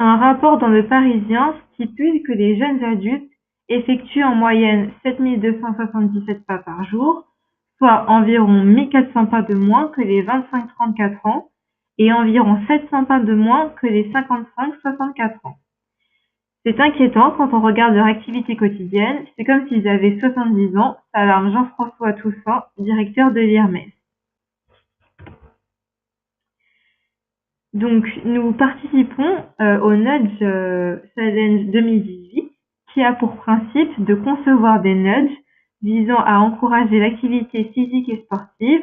Un rapport dans Le Parisien stipule que les jeunes adultes effectuent en moyenne 7 277 pas par jour, soit environ 1 400 pas de moins que les 25-34 ans et environ 700 pas de moins que les 55-64 ans. C'est inquiétant quand on regarde leur activité quotidienne, c'est comme s'ils avaient 70 ans, s'alarme Jean-François Toussaint, directeur de l'IRMES. Donc, nous participons au Nudge Challenge 2018, qui a pour principe de concevoir des nudges visant à encourager l'activité physique et sportive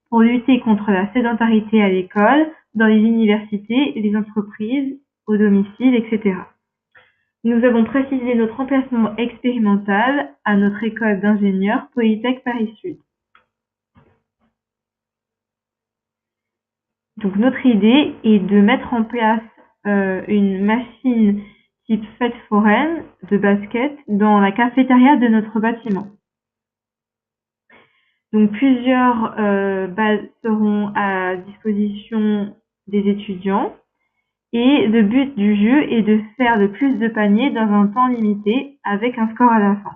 pour lutter contre la sédentarité à l'école, dans les universités, les entreprises, au domicile, etc. Nous avons précisé notre emplacement expérimental à notre école d'ingénieurs Polytech Paris-Sud. Donc notre idée est de mettre en place une machine type fête foraine de basket dans la cafétéria de notre bâtiment. Donc plusieurs balles seront à disposition des étudiants et le but du jeu est de faire le plus de paniers dans un temps limité avec un score à la fin.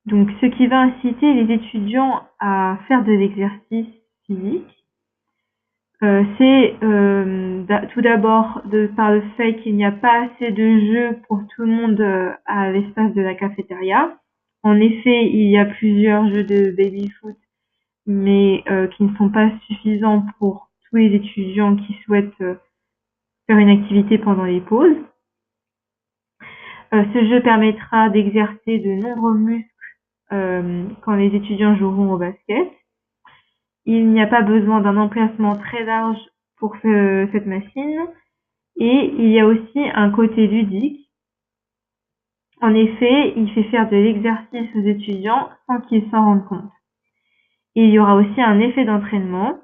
Donc ce qui va inciter les étudiants à faire de l'exercice physique, c'est tout d'abord par le fait qu'il n'y a pas assez de jeux pour tout le monde à l'espace de la cafétéria. En effet, il y a plusieurs jeux de baby-foot, mais qui ne sont pas suffisants pour tous les étudiants qui souhaitent faire une activité pendant les pauses. Ce jeu permettra d'exercer de nombreux muscles quand les étudiants joueront au basket. Il n'y a pas besoin d'un emplacement très large pour cette machine et il y a aussi un côté ludique. En effet, il fait faire de l'exercice aux étudiants sans qu'ils s'en rendent compte. Et il y aura aussi un effet d'entraînement.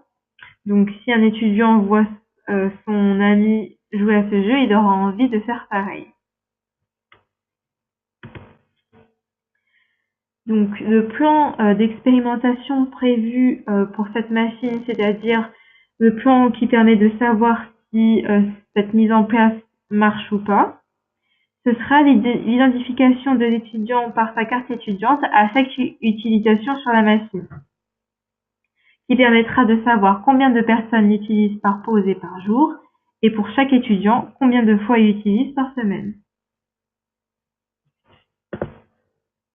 Donc si un étudiant voit son ami jouer à ce jeu, il aura envie de faire pareil. Donc le plan d'expérimentation prévu pour cette machine, c'est-à-dire le plan qui permet de savoir si cette mise en place marche ou pas, ce sera l'identification de l'étudiant par sa carte étudiante à chaque utilisation sur la machine, qui permettra de savoir combien de personnes l'utilisent par pause et par jour, et pour chaque étudiant, combien de fois il l'utilise par semaine.